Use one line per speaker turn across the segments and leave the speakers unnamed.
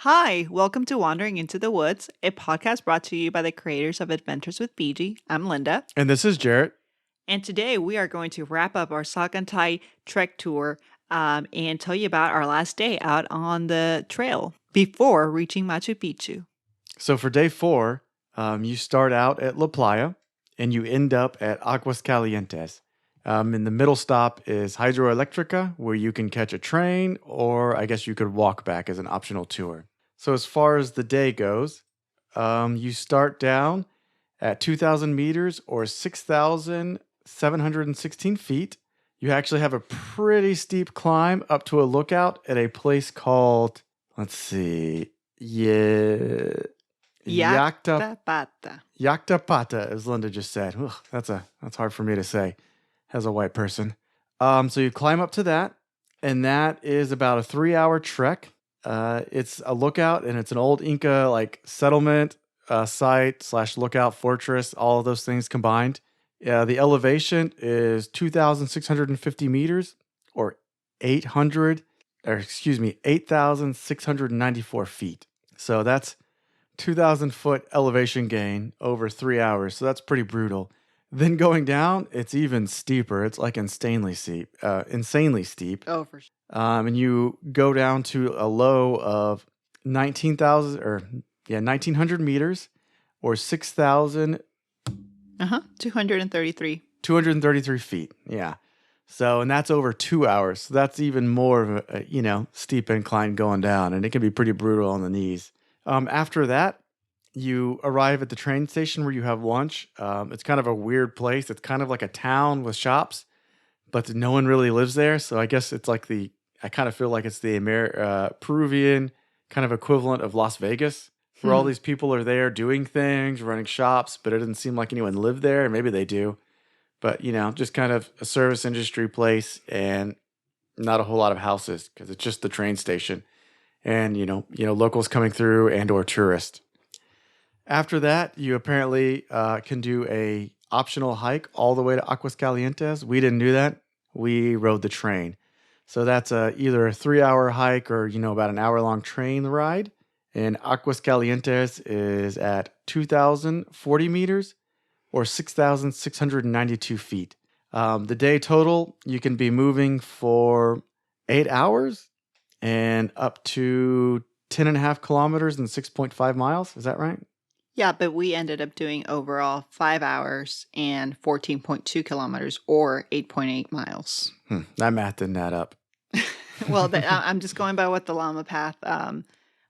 Hi, welcome to Wandering into the Woods, a podcast brought to you by the creators of Adventures with Fiji. I'm Linda,
And this is Jarrett.
and today we are going to wrap up our Salkantay Trek tour and tell you about our last day out on the trail before reaching Machu Picchu.
So for day 4, you start out at La Playa and you end up at Aguascalientes. And the middle stop is Hidroelectrica, where you can catch a train, or I guess you could walk back as an optional tour. So as far as the day goes, you start down at 2,000 meters or 6,716 feet. You actually have a pretty steep climb up to a lookout at a place called, let's see,
Llactapata.
Llactapata, as Linda just said. Ugh, that's hard for me to say as a white person. So you climb up to that, and that is about a 3-hour trek. It's a lookout, and it's an old Inca settlement site / lookout fortress. All of those things combined. The elevation is 2,650 meters, or 8,694 feet. So that's 2,000 foot elevation gain over 3 hours. So that's pretty brutal. Then going down, it's even steeper. It's like insanely steep.
Oh, for sure.
And you go down to a low of 1,900 meters, or
233.
233 feet. Yeah. So, and that's over 2 hours. So that's even more of a steep incline going down, and it can be pretty brutal on the knees. After that, you arrive at the train station where you have lunch. It's kind of a weird place. It's kind of like a town with shops, but no one really lives there. So I guess it's like I kind of feel like it's the Peruvian kind of equivalent of Las Vegas, where all these people are there doing things, running shops, but it doesn't seem like anyone lived there. Maybe they do. But, just kind of a service industry place and not a whole lot of houses because it's just the train station and, locals coming through and or tourists. After that, you apparently can do a optional hike all the way to Aguascalientes. We didn't do that. We rode the train. So that's either a 3-hour hike or, about an hour-long train ride. And Aguascalientes is at 2,040 meters or 6,692 feet. The day total, you can be moving for 8 hours and up to 10.5 kilometers and 6.5 miles. Is that right?
Yeah, but we ended up doing overall 5 hours and 14.2 kilometers or 8.8 miles.
That math didn't add up.
Well, I'm just going by what the Llama Path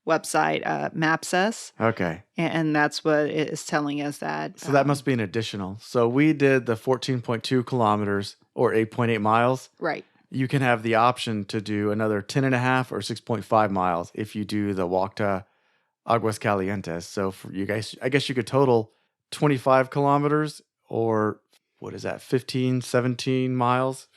website maps us.
Okay.
And that's what it is telling us that.
So that must be an additional. So we did the 14.2 kilometers or 8.8 miles.
Right.
You can have the option to do another 10.5 or 6.5 miles if you do the walk to Aguascalientes. So for you guys, I guess you could total 25 kilometers or what is that, 16 miles?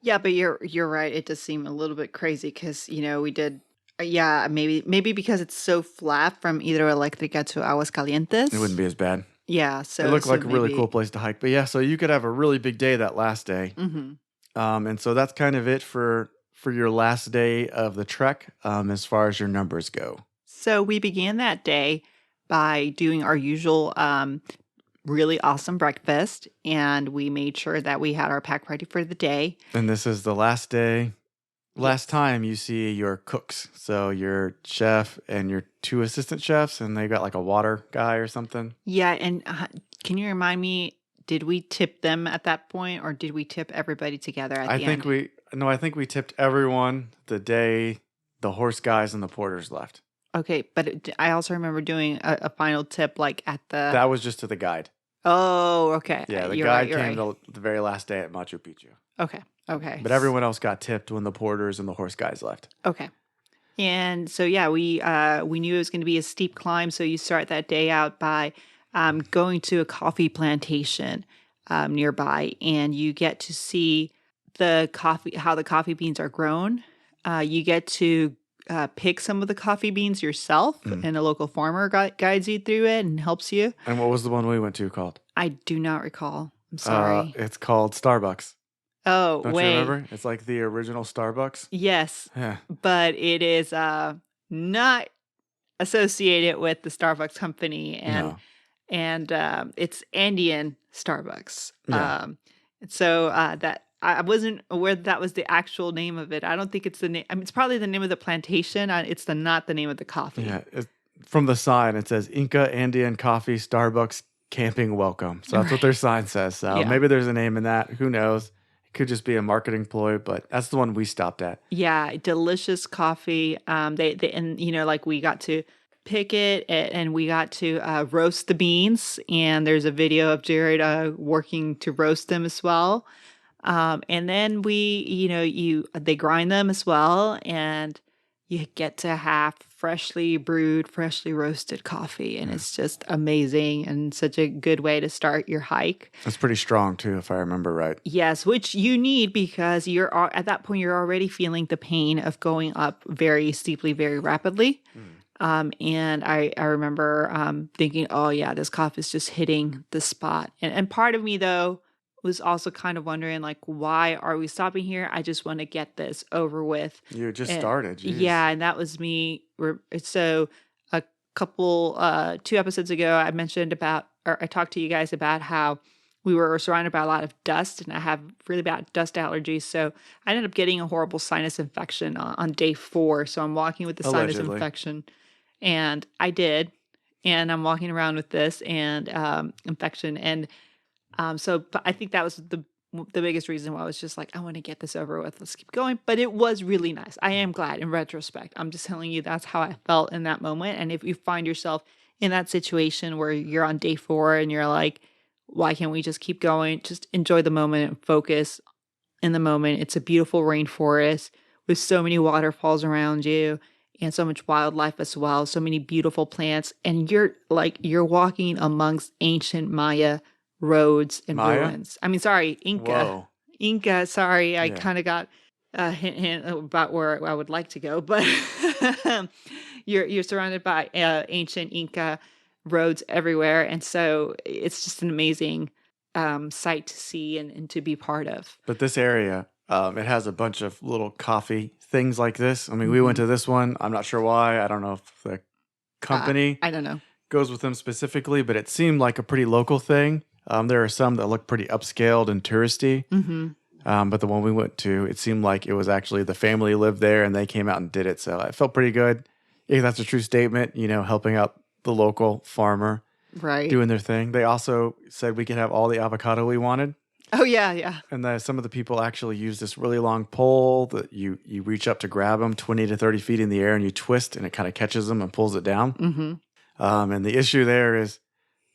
Yeah, but you're right. It does seem a little bit crazy because, we did, maybe because it's so flat from Hidroelectrica to Aguascalientes.
It wouldn't be as bad.
Yeah, so
it looked like a really cool place to hike. But yeah, so you could have a really big day that last day.
Mm-hmm.
And so that's kind of it for your last day of the trek as far as your numbers go.
So we began that day by doing our usual really awesome breakfast, and we made sure that we had our pack ready for the day.
And this is the last day. Last time you see your cooks. So your chef and your 2 assistant chefs, and they got like a water guy or something.
Yeah, and can you remind me, did we tip them at that point, or did we tip everybody together at the end?
I think we tipped everyone the day the horse guys and the porters left.
Okay, but I also remember doing a final tip at the...
That was just to the guide.
Oh, okay.
Yeah, the guide came the very last day at Machu Picchu.
Okay.
But everyone else got tipped when the porters and the horse guys left.
Okay. And so, yeah, we knew it was going to be a steep climb. So you start that day out by going to a coffee plantation nearby, and you get to see how the coffee beans are grown. You get to pick some of the coffee beans yourself, and a local farmer guides you through it and helps you.
And what was the one we went to called?
I do not recall. I'm sorry.
It's called Starbucks.
Oh,
Don't
wait.
you remember? It's like the original Starbucks.
Yes.
Yeah.
But it is not associate it with the Starbucks company,
No.
and it's Andean Starbucks.
Yeah.
So that I wasn't aware that was the actual name of it. I don't think it's the name. I mean, it's probably the name of the plantation. It's not the name of the coffee.
Yeah. From the sign, it says Inca Andean Coffee Starbucks Camping Welcome. So that's what their
Right.
sign says. So
Yeah.
maybe there's a name in that. Who knows? It could just be a marketing ploy, but that's the one we stopped at.
Yeah, delicious coffee. They and like we got to pick it and we got to roast the beans. And there's a video of Jared working to roast them as well. And then they grind them as well, and you get to have freshly brewed, freshly roasted coffee, and
Yeah.
it's just amazing and such a good way to start your hike.
It's pretty strong too, if I remember right.
Yes, which you need because at that point you're already feeling the pain of going up very steeply, very rapidly. And I remember thinking, oh yeah, this cough is just hitting the spot. And part of me though was also kind of wondering like, why are we stopping here? I just want to get this over with.
You just
And
started. Jeez.
yeah, and that was me. So a couple 2 episodes ago, I mentioned about, or I talked to you guys about how we were surrounded by a lot of dust, and I have really bad dust allergies. So I ended up getting a horrible sinus infection on day 4. So I'm walking with the sinus
Allegedly.
infection, and I did, and I'm walking around with this and infection, and but I think that was the biggest reason why I was just like, I want to get this over with. Let's keep going. But it was really nice. I am glad in retrospect. I'm just telling you that's how I felt in that moment. And if you find yourself in that situation where you're on day 4 and you're like, why can't we just keep going? Just enjoy the moment and focus in the moment. It's a beautiful rainforest with so many waterfalls around you and so much wildlife as well. So many beautiful plants. And you're walking amongst ancient Maya roads and
Maya?
ruins. I mean, sorry, Inca.
Whoa.
Inca, sorry, I
Yeah.
kind of got a hint about where I would like to go, but you're surrounded by ancient Inca roads everywhere, and so it's just an amazing sight to see and to be part of.
But this area, it has a bunch of little coffee things like this. I mean, we went to this one. I'm not sure why. I don't know if the company
I don't know.
goes with them specifically, but it seemed like a pretty local thing. There are some that look pretty upscaled and touristy. But the one we went to, it seemed like it was actually the family lived there and they came out and did it. So it felt pretty good. If that's a true statement, helping out the local farmer
Right.
doing their thing. They also said we could have all the avocado we wanted.
Oh, yeah.
And some of the people actually use this really long pole that you reach up to grab them 20 to 30 feet in the air and you twist and it kind of catches them and pulls it down. And the issue there is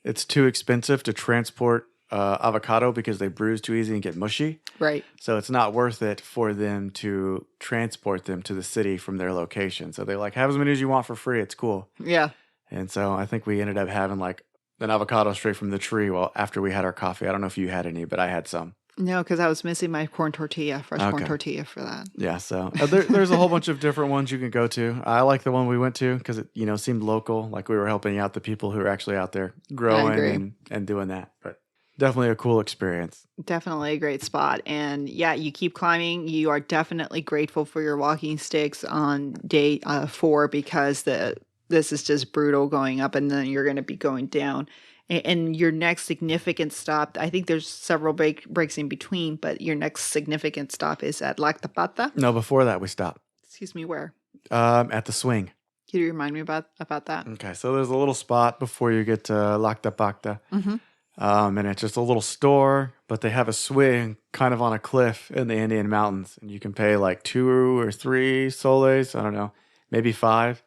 it's too expensive to transport avocado because they bruise too easy and get mushy.
Right.
So it's not worth it for them to transport them to the city from their location. So they're like, have as many as you want for free. It's cool.
Yeah.
And so I think we ended up having like an avocado straight from the tree. Well, after we had our coffee, I don't know if you had any, but I had some.
No, because I was missing my corn tortilla, fresh corn
Okay.
tortilla for that.
Yeah, so there's a whole bunch of different ones you can go to. I like the one we went to because it seemed local, like we were helping out the people who are actually out there growing and doing that. But definitely a cool experience.
Definitely a great spot. And yeah, you keep climbing. You are definitely grateful for your walking sticks on day 4 because this is just brutal going up, and then you're going to be going down. And your next significant stop, I think there's several breaks in between, but your next significant stop is at Llactapata.
No, before that we stopped.
Excuse me, where?
At the swing.
Can you remind me about that?
Okay, so there's a little spot before you get to Llactapata. And it's just a little store, but they have a swing kind of on a cliff in the Andean Mountains. And you can pay like 2 or 3 soles, I don't know, maybe 5.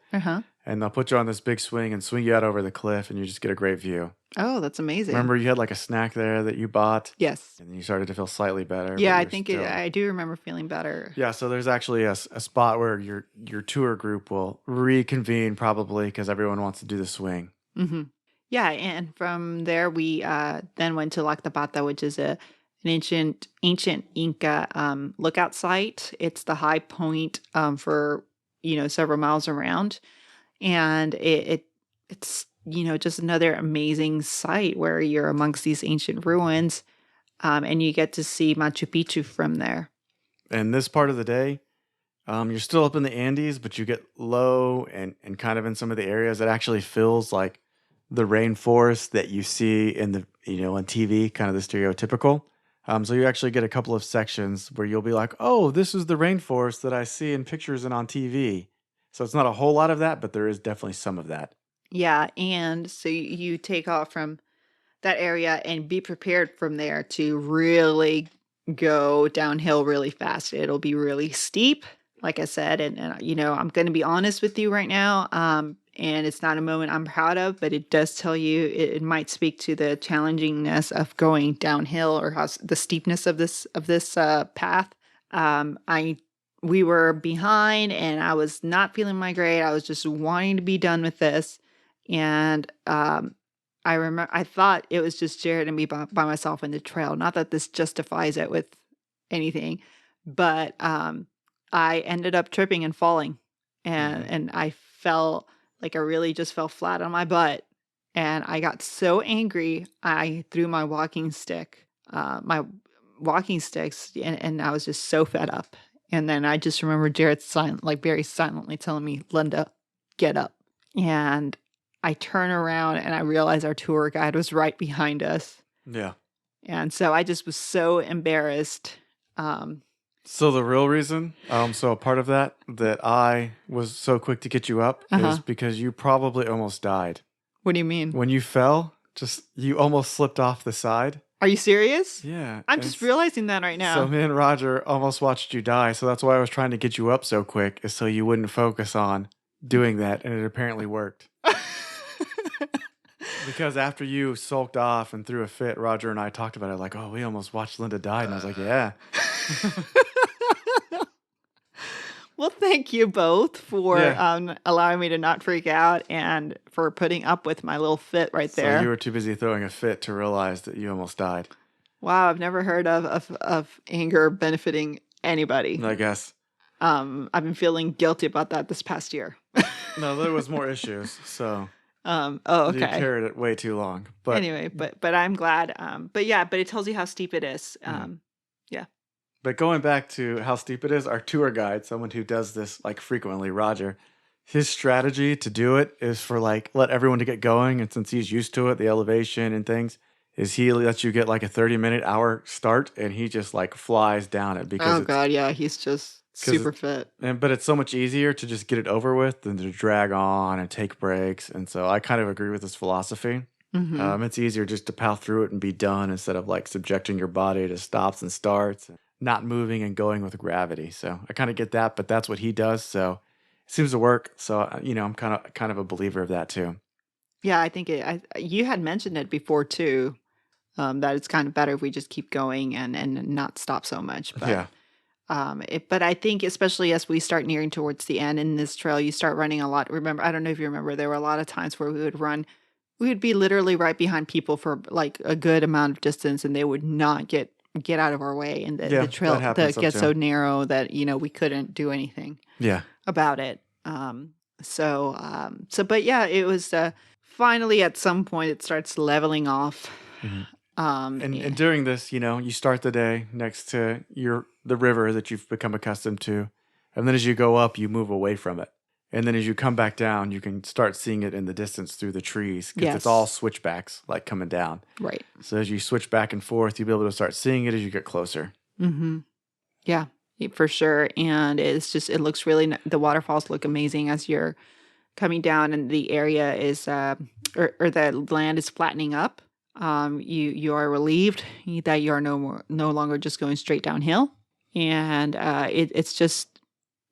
And they'll put you on this big swing and swing you out over the cliff, and you just get a great view.
Oh, that's amazing.
Remember you had like a snack there that you bought?
Yes.
And then you started to feel slightly better.
Yeah,
but
I
you're
think
still-
I do remember feeling better.
Yeah, so there's actually a spot where your tour group will reconvene probably because everyone wants to do the swing.
Yeah, and from there we then went to Llactapata, which is an ancient Inca lookout site. It's the high point for several miles around, and it's just another amazing site where you're amongst these ancient ruins, and you get to see Machu Picchu from there.
And this part of the day, You're still up in the Andes, but you get low and kind of in some of the areas that actually feels like the rainforest that you see in the on TV, kind of the stereotypical. So you actually get a couple of sections where you'll be like, oh, this is the rainforest that I see in pictures and on TV. So it's not a whole lot of that, but there is definitely some of that.
Yeah, and so you take off from that area and be prepared from there to really go downhill really fast. It'll be really steep, like I said, and I'm going to be honest with you right now. And it's not a moment I'm proud of, but it does tell you it might speak to the challengingness of going downhill or the steepness of this path. I We were behind, and I was not feeling my grade. I was just wanting to be done with this, and I remember I thought it was just Jared and me by myself in the trail. Not that this justifies it with anything, but I ended up tripping and falling,
Hmm.
and I fell like I really just fell flat on my butt, and I got so angry I threw my walking sticks, and I was just so fed up. And then I just remember Jared very silently telling me, "Linda, get up." And I turn around and I realize our tour guide was right behind us.
Yeah.
And so I just was so embarrassed. Um,
So the real reason, so a part of that I was so quick to get you up is
uh-huh.
because you probably almost died.
What do you mean?
When you fell, just you almost slipped off the side.
Are you serious?
Yeah.
I'm just realizing that right
So
now.
me and Roger almost watched you die. So that's why I was trying to get you up so quick, is so you wouldn't focus on doing that. And it apparently worked. Because after you sulked off and threw a fit, Roger and I talked about it like, oh, we almost watched Linda die. And I was like, yeah.
Well, thank you both for
Yeah.
allowing me to not freak out and for putting up with my little fit right
So you
there.
were too busy throwing a fit to realize that you almost died,
Wow, I've never heard of anger benefiting anybody.
I guess.
I've been feeling guilty about that this past year.
No, there was more issues. So
Oh,
you
okay.
carried it way too long. But
Anyway, but I'm glad. But yeah, but it tells you how steep it is.
mhm.
Yeah.
But going back to how steep it is, our tour guide, someone who does this like frequently, Roger, his strategy to do it is for like let everyone to get going, and since he's used to it, the elevation and things, is he lets you get like a 30-minute hour start, and he just like flies down it because
Oh
it's
God, yeah, he's just
because
super fit.
but it's so much easier to just get it over with than to drag on and take breaks. And so I kind of agree with his philosophy.
Mm-hmm.
It's easier just to power through it and be done instead of like subjecting your body to stops and starts, and not moving and going with gravity. So I kind of get that, but that's what he does. So it seems to work. So I'm kind of a believer of that too.
Yeah, I think you had mentioned it before too. That it's kind of better if we just keep going and not stop so much. But
Yeah.
but I think especially as we start nearing towards the end in this trail, you start running a lot. Remember, I don't know if you remember, there were a lot of times where we would be literally right behind people for like a good amount of distance, and they would not get out of our way, and the
Yeah, that
trail
happens
that
some
gets
too.
so narrow that we couldn't do anything
Yeah.
about it. But yeah, it was finally at some point it starts leveling off.
Mhm. And
Yeah.
during this, you start the day next to the river that you've become accustomed to. And then as you go up, you move away from it. And then as you come back down, you can start seeing it in the distance through the trees because it's all
Yes.
switchbacks like coming down.
Right.
So as you switch back and forth, you'll be able to start seeing it as you get closer.
Mm-hmm. Yeah, for sure. And it looks really, the waterfalls look amazing as you're coming down, and the area is, or the land is flattening up. You are relieved that you are no longer just going straight downhill. And it's just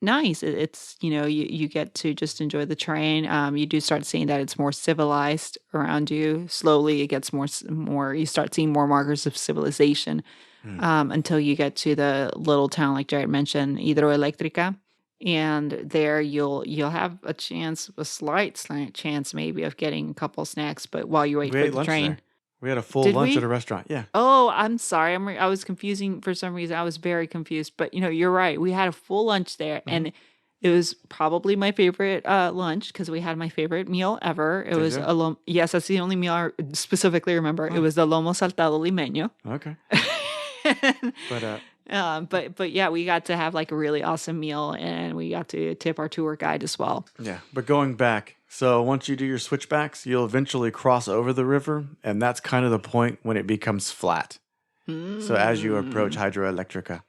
nice. It's, you get to just enjoy the terrain. You do start seeing that it's more civilized around you. Slowly, it gets more. You start seeing more markers of civilization
Mm.
until you get to the little town, like Jared mentioned, Hidroelectrica. And there you'll have a slight chance maybe of getting a couple snacks, but while you wait
We
for
ate
the
lunch
train.
there. We had a full
Did
lunch at a
we?
restaurant. Yeah.
Oh, I'm sorry. I was confusing for some reason. I was very confused, but you're right. We had a full lunch there,
Hmm.
and it was probably my favorite lunch because we had my favorite meal ever. It
Did
was
you?
yes, that's the only meal I specifically remember. It
Oh,
was the lomo saltado limeño.
okay.
And
But
But yeah, we got to have like a really awesome meal, and we got to tip our tour guide as well.
Yeah, but going back, so once you do your switchbacks, you'll eventually cross over the river, and that's kind of the point when it becomes flat. So as you approach Hidroelectrica,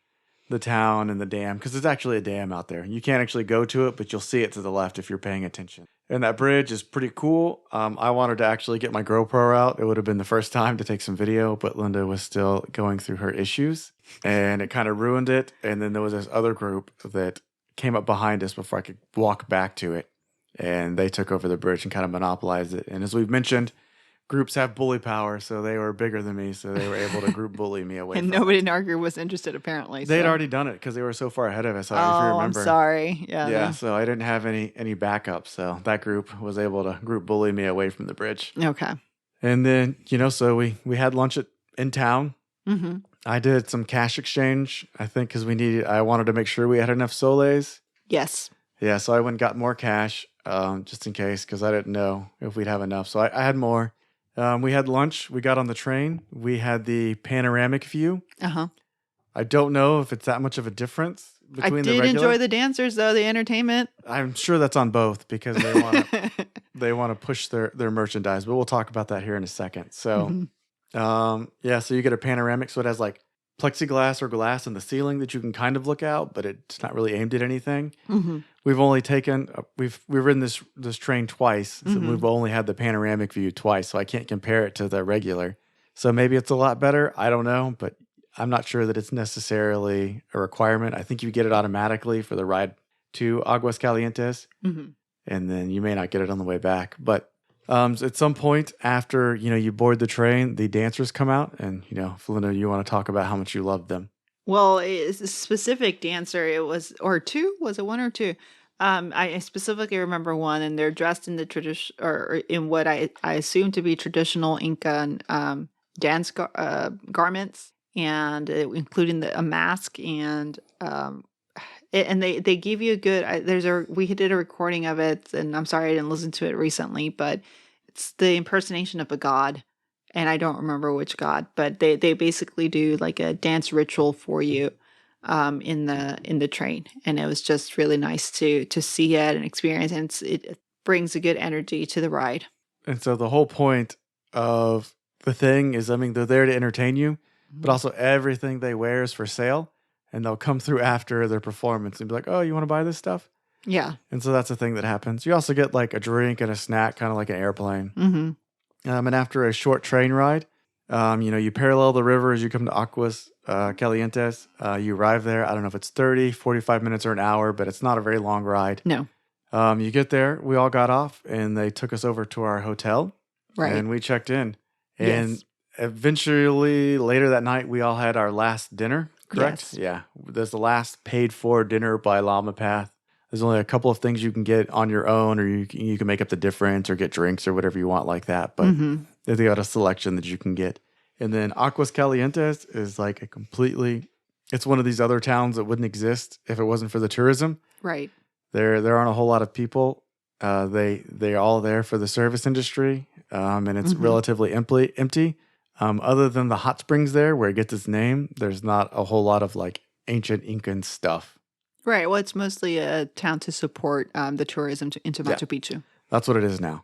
the town and the dam, because it's actually a dam out there. You can't actually go to it, but you'll see it to the left if you're paying attention. And that bridge is pretty cool. I wanted to actually get my GoPro out. It would have been the first time to take some video, but Linda was still going through her issues, and it kind of ruined it. And then there was this other group that came up behind us before I could walk back to it, and they took over the bridge and kind of monopolized it. And as we've mentioned, groups have bully power, so they were bigger than me, so they were able to group bully me away
And
from
nobody
it.
in our group was interested, apparently.
They'd
so.
already done it because they were so far ahead of us. If you
Oh,
remember.
I'm sorry. Yeah.
Yeah, so I didn't have any backup, so that group was able to group bully me away from the bridge.
Okay.
And then, so we had lunch in town.
Mm-hmm.
I did some cash exchange, I think, because I wanted to make sure we had enough soles.
Yes.
Yeah, so I went and got more cash, just in case, because I didn't know if we'd have enough. So I had more. We had lunch. We got on the train. We had the panoramic view.
Uh-huh.
I don't know if it's that much of a difference between the
I did
regular.
enjoy the dancers, though, the entertainment.
I'm sure that's on both because they want to push their merchandise, but we'll talk about that here in a second. So, so you get a panoramic. So it has like plexiglass or glass in the ceiling that you can kind of look out, but it's not really aimed at anything.
Mm-hmm.
We've only we've ridden this train twice, so we've only had the panoramic view twice, so I can't compare it to the regular. So maybe it's a lot better. I don't know, but I'm not sure that it's necessarily a requirement. I think you get it automatically for the ride to Aguascalientes, and then you may not get it on the way back. But at some point after you board the train, the dancers come out, and Felinda, you want to talk about how much you loved them.
Well, it's a specific dancer. It was, or two? Was it one or two? I specifically remember one, and they're dressed in the tradition, or in what I assume to be traditional Inca dance garments, and including a mask, and they give you a good. We did a recording of it, and I'm sorry I didn't listen to it recently, but it's the impersonation of a god. And I don't remember which god, but they basically do like a dance ritual for you in the train, and it was just really nice to see it and experience, and it brings a good energy to the ride.
And so the whole point of the thing is, they're there to entertain you, but also everything they wear is for sale, and they'll come through after their performance and be like, "Oh, you want to buy this stuff?"
Yeah.
And so that's the thing that happens. You also get like a drink and a snack, kind of like an airplane.
Mm-hmm.
And after a short train ride, you parallel the river as you come to Aguascalientes. You arrive there. I don't know if it's 30, 45 minutes or an hour, but it's not a very long ride.
No.
You get there. We all got off, and they took us over to our hotel.
Right.
And we checked in. And
Yes.
eventually, later that night, we all had our last dinner, correct?
Yes.
Yeah. There's the last paid-for dinner by Llama Path. There's only a couple of things you can get on your own, or you can make up the difference or get drinks or whatever you want like that. But they got a selection that you can get. And then Aguascalientes is like it's one of these other towns that wouldn't exist if it wasn't for the tourism.
Right.
There aren't a whole lot of people. They're all there for the service industry, and it's relatively empty. Other than the hot springs there, where it gets its name, there's not a whole lot of like ancient Incan stuff.
Right. Well, it's mostly a town to support the tourism into Machu Picchu.
That's what it is now.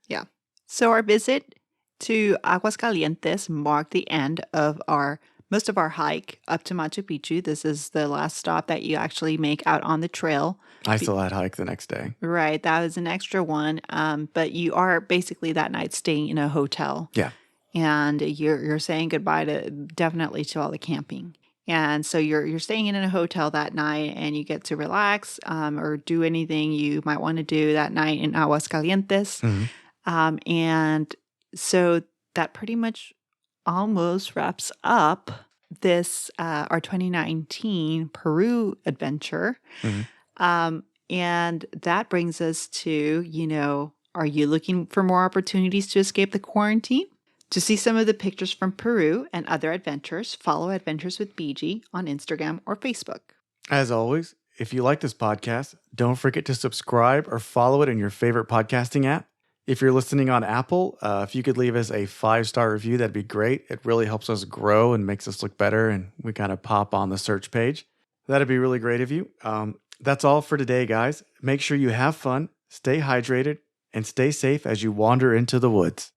Yeah. So our visit to Aguascalientes marked the end of most of our hike up to Machu Picchu. This is the last stop that you actually make out on the trail.
I still had hike the next day.
Right. That was an extra one. But you are basically that night staying in a hotel.
Yeah.
And you're saying goodbye definitely to all the camping. And so you're staying in a hotel that night, and you get to relax or do anything you might want to do that night in Aguascalientes. And so that pretty much almost wraps up this our 2019 Peru adventure. And that brings us to, are you looking for more opportunities to escape the quarantine? To see some of the pictures from Peru and other adventures, follow Adventures with BG on Instagram or Facebook.
As always, if you like this podcast, don't forget to subscribe or follow it in your favorite podcasting app. If you're listening on Apple, if you could leave us a 5-star review, that'd be great. It really helps us grow and makes us look better, and we kind of pop on the search page. That'd be really great of you. That's all for today, guys. Make sure you have fun, stay hydrated, and stay safe as you wander into the woods.